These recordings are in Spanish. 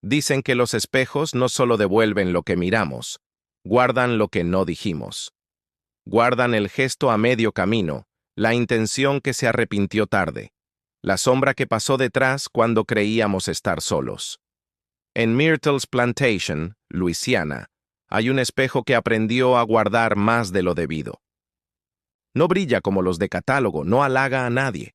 Dicen que los espejos no solo devuelven lo que miramos, guardan lo que no dijimos. Guardan el gesto a medio camino, la intención que se arrepintió tarde, la sombra que pasó detrás cuando creíamos estar solos. En Myrtle's Plantation, Luisiana, hay un espejo que aprendió a guardar más de lo debido. No brilla como los de catálogo, no halaga a nadie.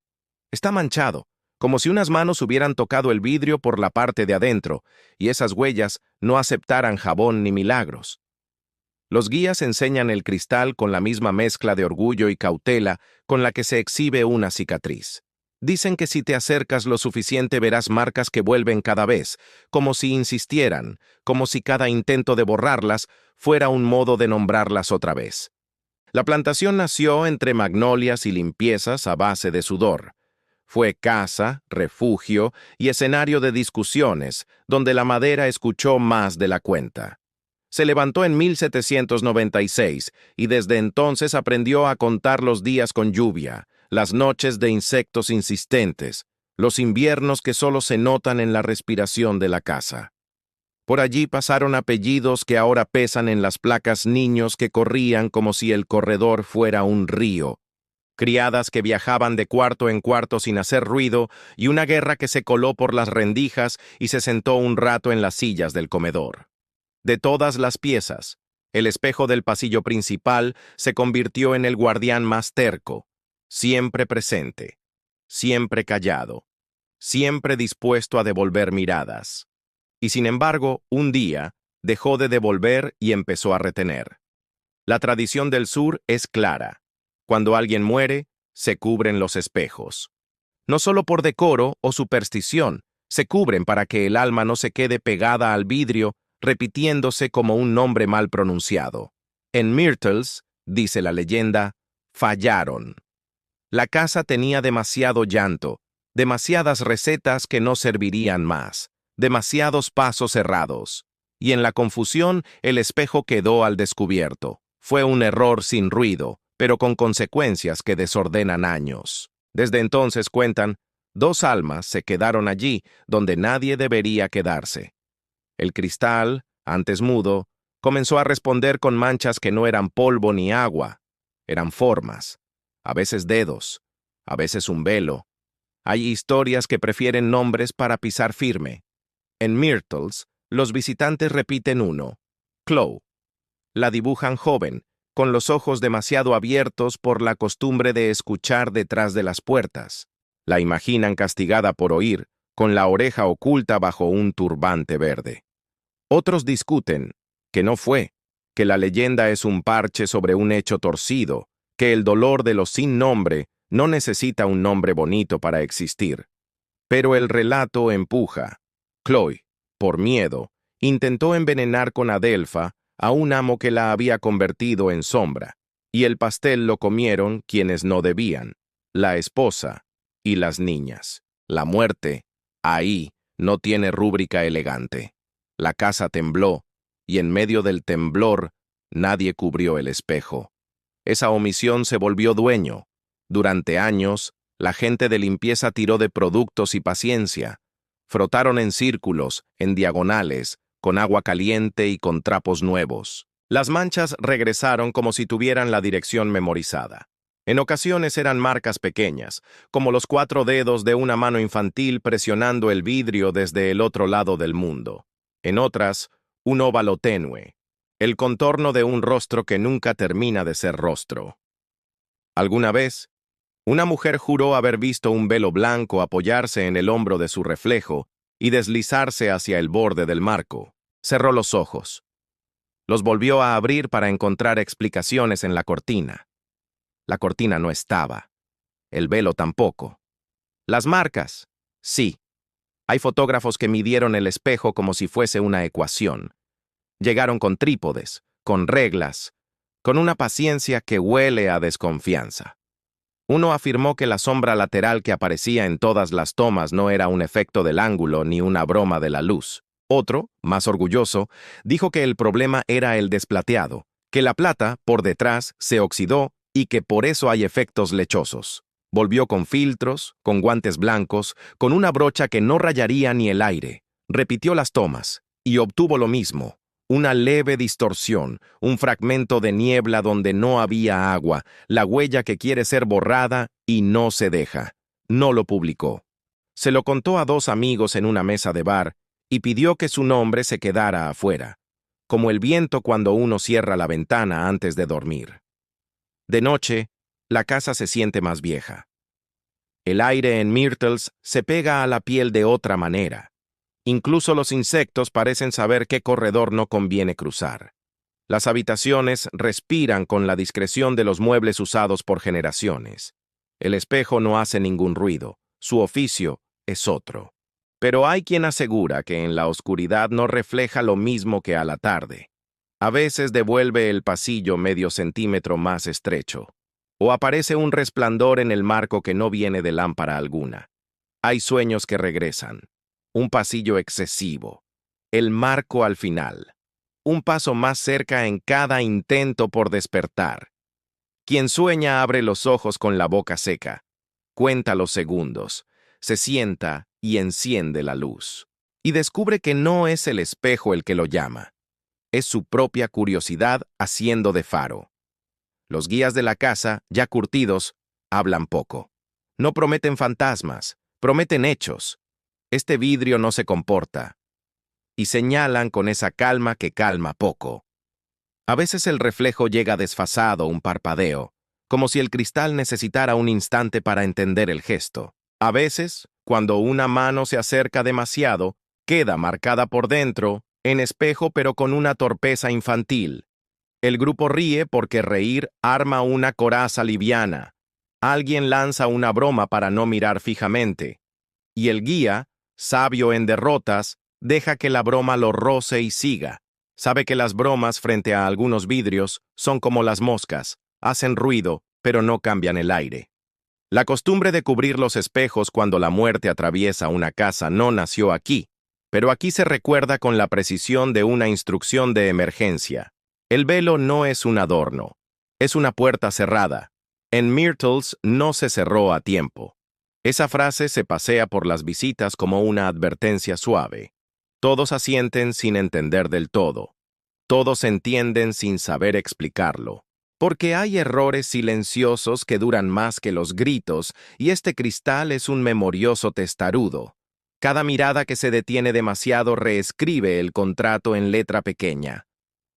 Está manchado, como si unas manos hubieran tocado el vidrio por la parte de adentro, y esas huellas no aceptaran jabón ni milagros. Los guías enseñan el cristal con la misma mezcla de orgullo y cautela con la que se exhibe una cicatriz. Dicen que si te acercas lo suficiente verás marcas que vuelven cada vez, como si insistieran, como si cada intento de borrarlas fuera un modo de nombrarlas otra vez. La plantación nació entre magnolias y limpiezas a base de sudor. Fue casa, refugio y escenario de discusiones, donde la madera escuchó más de la cuenta. Se levantó en 1796 y desde entonces aprendió a contar los días con lluvia, las noches de insectos insistentes, los inviernos que solo se notan en la respiración de la casa. Por allí pasaron apellidos que ahora pesan en las placas, niños que corrían como si el corredor fuera un río, criadas que viajaban de cuarto en cuarto sin hacer ruido y una guerra que se coló por las rendijas y se sentó un rato en las sillas del comedor. De todas las piezas, el espejo del pasillo principal se convirtió en el guardián más terco, siempre presente, siempre callado, siempre dispuesto a devolver miradas. Y sin embargo, un día, dejó de devolver y empezó a retener. La tradición del sur es clara. Cuando alguien muere, se cubren los espejos. No solo por decoro o superstición, se cubren para que el alma no se quede pegada al vidrio, repitiéndose como un nombre mal pronunciado. En Myrtle's, dice la leyenda, fallaron. La casa tenía demasiado llanto, demasiadas recetas que no servirían más, demasiados pasos errados, y en la confusión el espejo quedó al descubierto. Fue un error sin ruido, pero con consecuencias que desordenan años. Desde entonces, cuentan, 2 almas se quedaron allí donde nadie debería quedarse. El cristal, antes mudo, comenzó a responder con manchas que no eran polvo ni agua, eran formas, a veces dedos, a veces un velo. Hay historias que prefieren nombres para pisar firme. En Myrtle's, los visitantes repiten uno, Chloe. La dibujan joven, con los ojos demasiado abiertos por la costumbre de escuchar detrás de las puertas. La imaginan castigada por oír, con la oreja oculta bajo un turbante verde. Otros discuten que no fue, que la leyenda es un parche sobre un hecho torcido, que el dolor de los sin nombre no necesita un nombre bonito para existir. Pero el relato empuja. Chloe, por miedo, intentó envenenar con adelfa a un amo que la había convertido en sombra, y el pastel lo comieron quienes no debían, la esposa y las niñas. La muerte, ahí, no tiene rúbrica elegante. La casa tembló, y en medio del temblor, nadie cubrió el espejo. Esa omisión se volvió dueño. Durante años, la gente de limpieza tiró de productos y paciencia. Frotaron en círculos, en diagonales, con agua caliente y con trapos nuevos. Las manchas regresaron como si tuvieran la dirección memorizada. En ocasiones eran marcas pequeñas, como los 4 dedos de una mano infantil presionando el vidrio desde el otro lado del mundo. En otras, un óvalo tenue, el contorno de un rostro que nunca termina de ser rostro. Alguna vez, una mujer juró haber visto un velo blanco apoyarse en el hombro de su reflejo y deslizarse hacia el borde del marco. Cerró los ojos. Los volvió a abrir para encontrar explicaciones en la cortina. La cortina no estaba. El velo tampoco. Las marcas, sí. Hay fotógrafos que midieron el espejo como si fuese una ecuación. Llegaron con trípodes, con reglas, con una paciencia que huele a desconfianza. Uno afirmó que la sombra lateral que aparecía en todas las tomas no era un efecto del ángulo ni una broma de la luz. Otro, más orgulloso, dijo que el problema era el desplateado, que la plata, por detrás, se oxidó y que por eso hay efectos lechosos. Volvió con filtros, con guantes blancos, con una brocha que no rayaría ni el aire. Repitió las tomas y obtuvo lo mismo. Una leve distorsión, un fragmento de niebla donde no había agua, la huella que quiere ser borrada y no se deja. No lo publicó. Se lo contó a dos amigos en una mesa de bar y pidió que su nombre se quedara afuera, como el viento cuando uno cierra la ventana antes de dormir. De noche, la casa se siente más vieja. El aire en Myrtles se pega a la piel de otra manera. Incluso los insectos parecen saber qué corredor no conviene cruzar. Las habitaciones respiran con la discreción de los muebles usados por generaciones. El espejo no hace ningún ruido, su oficio es otro. Pero hay quien asegura que en la oscuridad no refleja lo mismo que a la tarde. A veces devuelve el pasillo medio centímetro más estrecho. O aparece un resplandor en el marco que no viene de lámpara alguna. Hay sueños que regresan. Un pasillo excesivo. El marco al final. Un paso más cerca en cada intento por despertar. Quien sueña abre los ojos con la boca seca. Cuenta los segundos. Se sienta y enciende la luz. Y descubre que no es el espejo el que lo llama. Es su propia curiosidad haciendo de faro. Los guías de la casa, ya curtidos, hablan poco. No prometen fantasmas, prometen hechos. Este vidrio no se comporta. Y señalan con esa calma que calma poco. A veces el reflejo llega desfasado, un parpadeo, como si el cristal necesitara un instante para entender el gesto. A veces, cuando una mano se acerca demasiado, queda marcada por dentro, en espejo pero con una torpeza infantil. El grupo ríe porque reír arma una coraza liviana. Alguien lanza una broma para no mirar fijamente. Y el guía, sabio en derrotas, deja que la broma lo roce y siga. Sabe que las bromas frente a algunos vidrios son como las moscas, hacen ruido, pero no cambian el aire. La costumbre de cubrir los espejos cuando la muerte atraviesa una casa no nació aquí, pero aquí se recuerda con la precisión de una instrucción de emergencia. El velo no es un adorno, es una puerta cerrada. En Myrtles no se cerró a tiempo. Esa frase se pasea por las visitas como una advertencia suave. Todos asienten sin entender del todo. Todos entienden sin saber explicarlo. Porque hay errores silenciosos que duran más que los gritos, y este cristal es un memorioso testarudo. Cada mirada que se detiene demasiado reescribe el contrato en letra pequeña.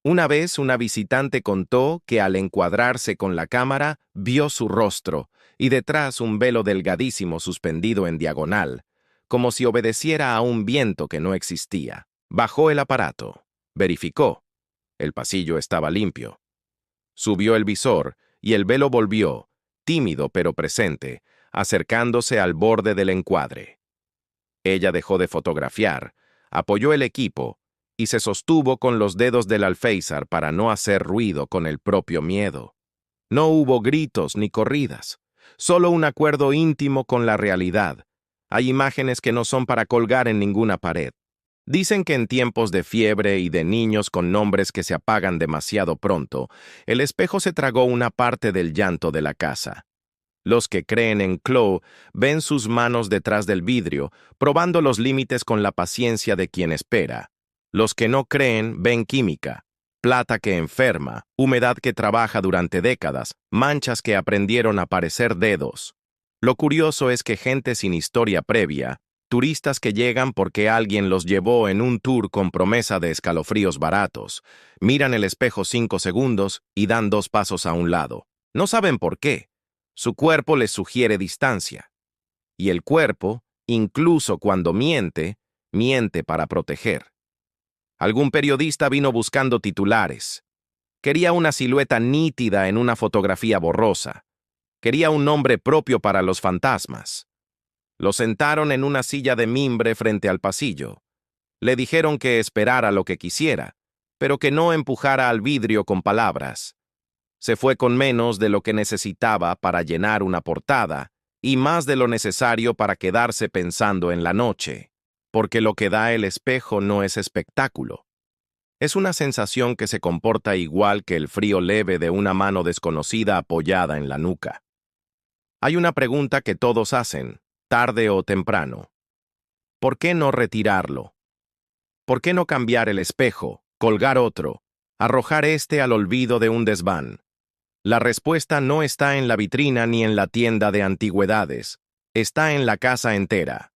Una vez una visitante contó que al encuadrarse con la cámara vio su rostro y detrás un velo delgadísimo suspendido en diagonal, como si obedeciera a un viento que no existía. Bajó el aparato. Verificó. El pasillo estaba limpio. Subió el visor y el velo volvió, tímido pero presente, acercándose al borde del encuadre. Ella dejó de fotografiar, apoyó el equipo y se sostuvo con los dedos del alféizar para no hacer ruido con el propio miedo. No hubo gritos ni corridas, solo un acuerdo íntimo con la realidad. Hay imágenes que no son para colgar en ninguna pared. Dicen que en tiempos de fiebre y de niños con nombres que se apagan demasiado pronto, el espejo se tragó una parte del llanto de la casa. Los que creen en Chloe ven sus manos detrás del vidrio, probando los límites con la paciencia de quien espera. Los que no creen ven química, plata que enferma, humedad que trabaja durante décadas, manchas que aprendieron a parecer dedos. Lo curioso es que gente sin historia previa, turistas que llegan porque alguien los llevó en un tour con promesa de escalofríos baratos, miran el espejo 5 segundos y dan 2 pasos a un lado. No saben por qué. Su cuerpo les sugiere distancia. Y el cuerpo, incluso cuando miente, miente para proteger. Algún periodista vino buscando titulares. Quería una silueta nítida en una fotografía borrosa. Quería un nombre propio para los fantasmas. Lo sentaron en una silla de mimbre frente al pasillo. Le dijeron que esperara lo que quisiera, pero que no empujara al vidrio con palabras. Se fue con menos de lo que necesitaba para llenar una portada y más de lo necesario para quedarse pensando en la noche, porque lo que da el espejo no es espectáculo. Es una sensación que se comporta igual que el frío leve de una mano desconocida apoyada en la nuca. Hay una pregunta que todos hacen, tarde o temprano. ¿Por qué no retirarlo? ¿Por qué no cambiar el espejo, colgar otro, arrojar este al olvido de un desván? La respuesta no está en la vitrina ni en la tienda de antigüedades, está en la casa entera.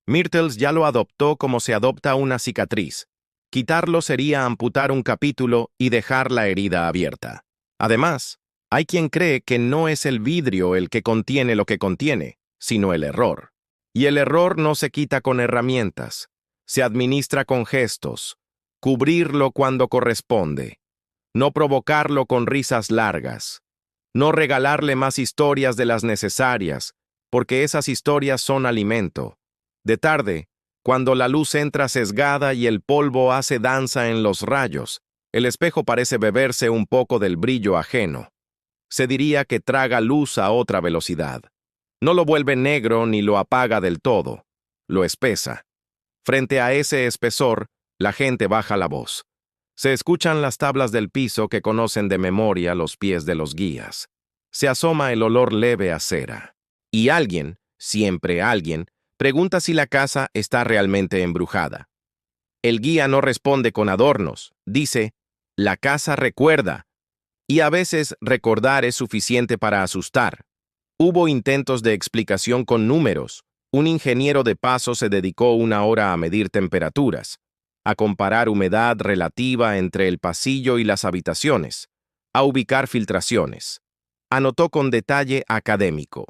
Myrtles ya lo adoptó como se adopta una cicatriz. Quitarlo sería amputar un capítulo y dejar la herida abierta. Además, hay quien cree que no es el vidrio el que contiene lo que contiene, sino el error. Y el error no se quita con herramientas, se administra con gestos, cubrirlo cuando corresponde, no provocarlo con risas largas, no regalarle más historias de las necesarias, porque esas historias son alimento. De tarde, cuando la luz entra sesgada y el polvo hace danza en los rayos, el espejo parece beberse un poco del brillo ajeno. Se diría que traga luz a otra velocidad. No lo vuelve negro ni lo apaga del todo, lo espesa. Frente a ese espesor, la gente baja la voz. Se escuchan las tablas del piso que conocen de memoria los pies de los guías. Se asoma el olor leve a cera. Y alguien, siempre alguien, pregunta si la casa está realmente embrujada. El guía no responde con adornos, dice, la casa recuerda. Y a veces recordar es suficiente para asustar. Hubo intentos de explicación con números. Un ingeniero de paso se dedicó 1 hora a medir temperaturas, a comparar humedad relativa entre el pasillo y las habitaciones, a ubicar filtraciones. Anotó con detalle académico.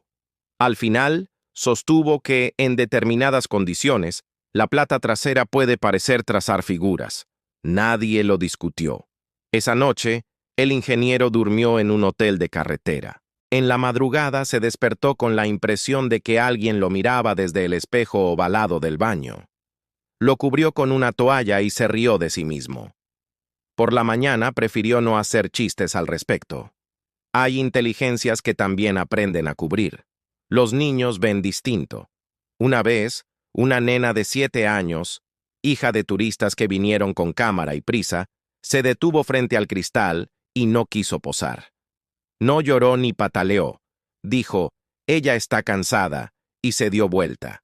Al final, sostuvo que, en determinadas condiciones, la plata trasera puede parecer trazar figuras. Nadie lo discutió. Esa noche, el ingeniero durmió en un hotel de carretera. En la madrugada se despertó con la impresión de que alguien lo miraba desde el espejo ovalado del baño. Lo cubrió con una toalla y se rió de sí mismo. Por la mañana prefirió no hacer chistes al respecto. Hay inteligencias que también aprenden a cubrir. Los niños ven distinto. Una vez, una nena de 7 años, hija de turistas que vinieron con cámara y prisa, se detuvo frente al cristal y no quiso posar. No lloró ni pataleó. Dijo, ella está cansada, y se dio vuelta.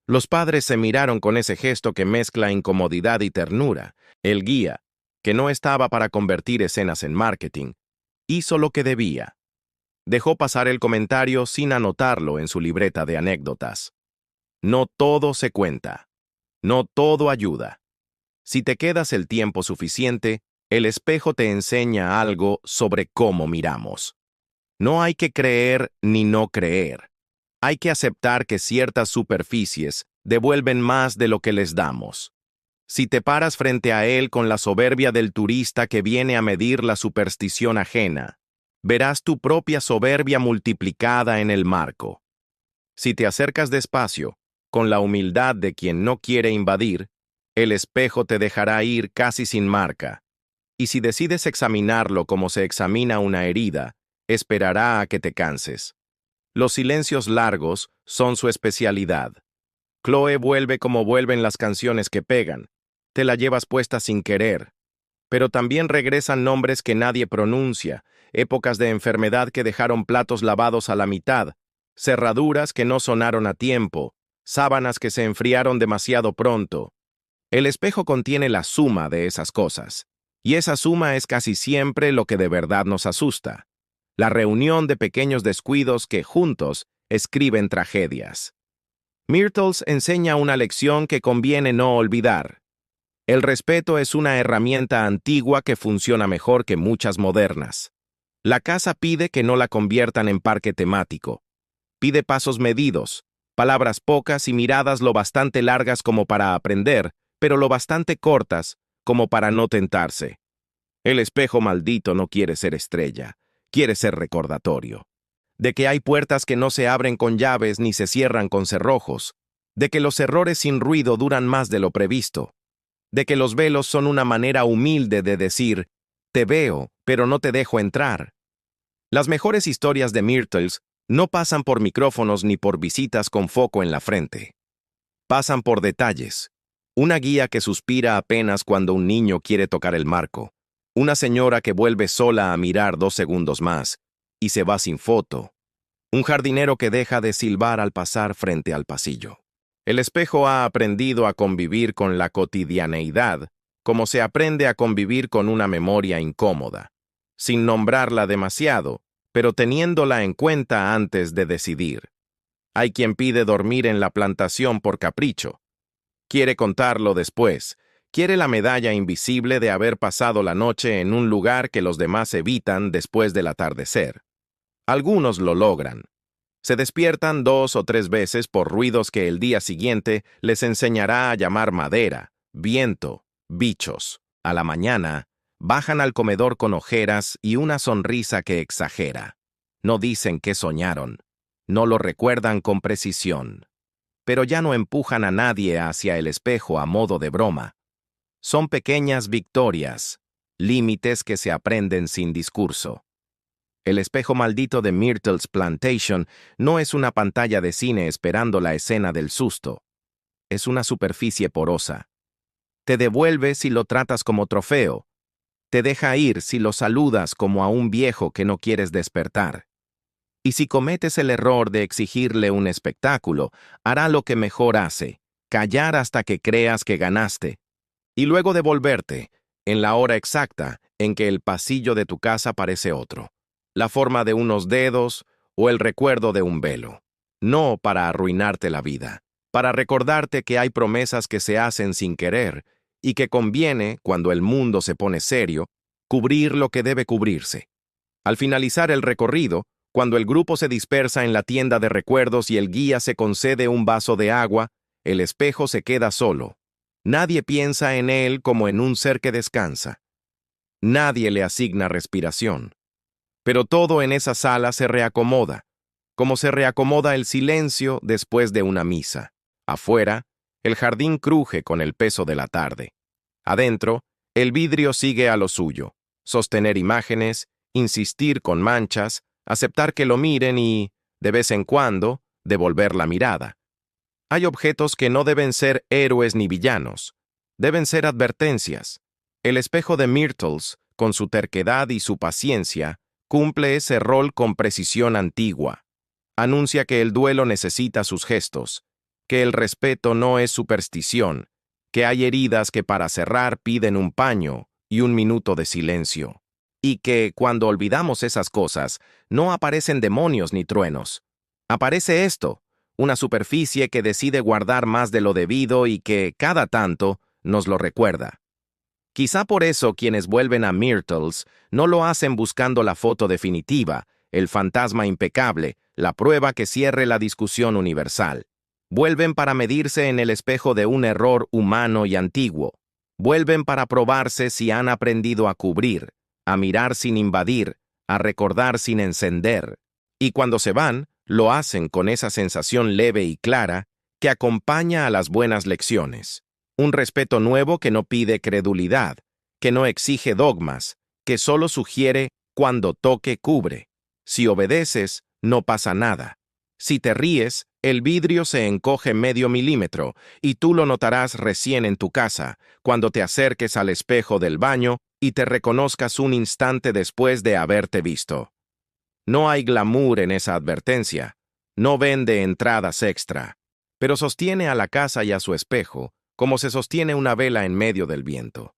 Los padres se miraron con ese gesto que mezcla incomodidad y ternura. El guía, que no estaba para convertir escenas en marketing, hizo lo que debía. Dejó pasar el comentario sin anotarlo en su libreta de anécdotas. No todo se cuenta. No todo ayuda. Si te quedas el tiempo suficiente, el espejo te enseña algo sobre cómo miramos. No hay que creer ni no creer. Hay que aceptar que ciertas superficies devuelven más de lo que les damos. Si te paras frente a él con la soberbia del turista que viene a medir la superstición ajena, verás tu propia soberbia multiplicada en el marco. Si te acercas despacio, con la humildad de quien no quiere invadir, el espejo te dejará ir casi sin marca. Y si decides examinarlo como se examina una herida, esperará a que te canses. Los silencios largos son su especialidad. Chloe vuelve como vuelven las canciones que pegan. Te la llevas puesta sin querer. Pero también regresan nombres que nadie pronuncia, épocas de enfermedad que dejaron platos lavados a la mitad, cerraduras que no sonaron a tiempo, sábanas que se enfriaron demasiado pronto. El espejo contiene la suma de esas cosas, y esa suma es casi siempre lo que de verdad nos asusta. La reunión de pequeños descuidos que juntos escriben tragedias. Myrtles enseña una lección que conviene no olvidar. El respeto es una herramienta antigua que funciona mejor que muchas modernas. La casa pide que no la conviertan en parque temático. Pide pasos medidos, palabras pocas y miradas lo bastante largas como para aprender, pero lo bastante cortas como para no tentarse. El espejo maldito no quiere ser estrella, quiere ser recordatorio. De que hay puertas que no se abren con llaves ni se cierran con cerrojos. De que los errores sin ruido duran más de lo previsto. De que los velos son una manera humilde de decir, te veo, pero no te dejo entrar. Las mejores historias de Myrtles no pasan por micrófonos ni por visitas con foco en la frente. Pasan por detalles. Una guía que suspira apenas cuando un niño quiere tocar el marco. Una señora que vuelve sola a mirar 2 segundos más y se va sin foto. Un jardinero que deja de silbar al pasar frente al pasillo. El espejo ha aprendido a convivir con la cotidianeidad, como se aprende a convivir con una memoria incómoda, sin nombrarla demasiado, pero teniéndola en cuenta antes de decidir. Hay quien pide dormir en la plantación por capricho. Quiere contarlo después. Quiere la medalla invisible de haber pasado la noche en un lugar que los demás evitan después del atardecer. Algunos lo logran. Se despiertan 2 o 3 veces por ruidos que el día siguiente les enseñará a llamar madera, viento, bichos. A la mañana, bajan al comedor con ojeras y una sonrisa que exagera. No dicen qué soñaron. No lo recuerdan con precisión. Pero ya no empujan a nadie hacia el espejo a modo de broma. Son pequeñas victorias, límites que se aprenden sin discurso. El espejo maldito de Myrtle's Plantation no es una pantalla de cine esperando la escena del susto. Es una superficie porosa. Te devuelve si lo tratas como trofeo. Te deja ir si lo saludas como a un viejo que no quieres despertar. Y si cometes el error de exigirle un espectáculo, hará lo que mejor hace, callar hasta que creas que ganaste, y luego devolverte, en la hora exacta en que el pasillo de tu casa parece otro, la forma de unos dedos o el recuerdo de un velo. No para arruinarte la vida, para recordarte que hay promesas que se hacen sin querer y que conviene, cuando el mundo se pone serio, cubrir lo que debe cubrirse. Al finalizar el recorrido, cuando el grupo se dispersa en la tienda de recuerdos y el guía se concede un vaso de agua, el espejo se queda solo. Nadie piensa en él como en un ser que descansa. Nadie le asigna respiración. Pero todo en esa sala se reacomoda, como se reacomoda el silencio después de una misa. Afuera, el jardín cruje con el peso de la tarde. Adentro, el vidrio sigue a lo suyo. Sostener imágenes, insistir con manchas, aceptar que lo miren y, de vez en cuando, devolver la mirada. Hay objetos que no deben ser héroes ni villanos. Deben ser advertencias. El espejo de Myrtle's, con su terquedad y su paciencia, cumple ese rol con precisión antigua. Anuncia que el duelo necesita sus gestos, que el respeto no es superstición, que hay heridas que para cerrar piden un paño y un minuto de silencio. Y que, cuando olvidamos esas cosas, no aparecen demonios ni truenos. Aparece esto, una superficie que decide guardar más de lo debido y que, cada tanto, nos lo recuerda. Quizá por eso quienes vuelven a Myrtle's no lo hacen buscando la foto definitiva, el fantasma impecable, la prueba que cierre la discusión universal. Vuelven para medirse en el espejo de un error humano y antiguo. Vuelven para probarse si han aprendido a cubrir, a mirar sin invadir, a recordar sin encender. Y cuando se van, lo hacen con esa sensación leve y clara que acompaña a las buenas lecciones. Un respeto nuevo que no pide credulidad, que no exige dogmas, que solo sugiere cuando toque cubre. Si obedeces, no pasa nada. Si te ríes, el vidrio se encoge medio milímetro y tú lo notarás recién en tu casa, cuando te acerques al espejo del baño y te reconozcas un instante después de haberte visto. No hay glamour en esa advertencia, no vende entradas extra, pero sostiene a la casa y a su espejo como se sostiene una vela en medio del viento,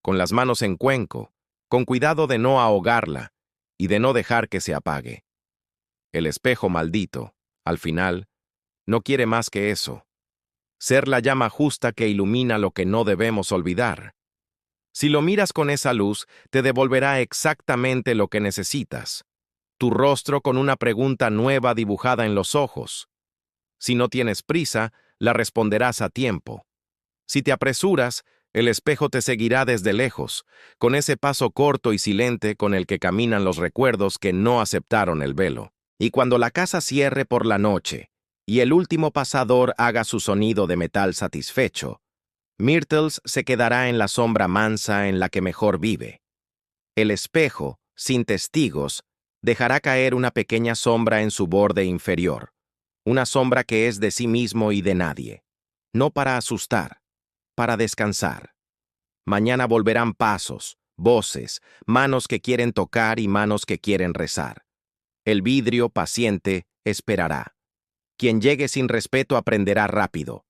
con las manos en cuenco, con cuidado de no ahogarla y de no dejar que se apague. El espejo maldito, al final, no quiere más que eso, ser la llama justa que ilumina lo que no debemos olvidar. Si lo miras con esa luz, te devolverá exactamente lo que necesitas. Tu rostro con una pregunta nueva dibujada en los ojos. Si no tienes prisa, la responderás a tiempo. Si te apresuras, el espejo te seguirá desde lejos, con ese paso corto y silente con el que caminan los recuerdos que no aceptaron el velo. Y cuando la casa cierre por la noche, y el último pasador haga su sonido de metal satisfecho, Myrtle's se quedará en la sombra mansa en la que mejor vive. El espejo, sin testigos, dejará caer una pequeña sombra en su borde inferior, una sombra que es de sí mismo y de nadie, no para asustar, para descansar. Mañana volverán pasos, voces, manos que quieren tocar y manos que quieren rezar. El vidrio, paciente, esperará. Quien llegue sin respeto aprenderá rápido.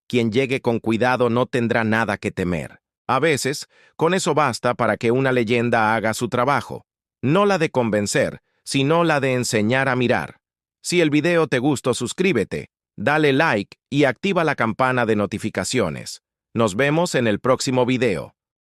Quien llegue con cuidado no tendrá nada que temer. A veces, con eso basta para que una leyenda haga su trabajo. No la de convencer, sino la de enseñar a mirar. Si el video te gustó, suscríbete, dale like y activa la campana de notificaciones. Nos vemos en el próximo video.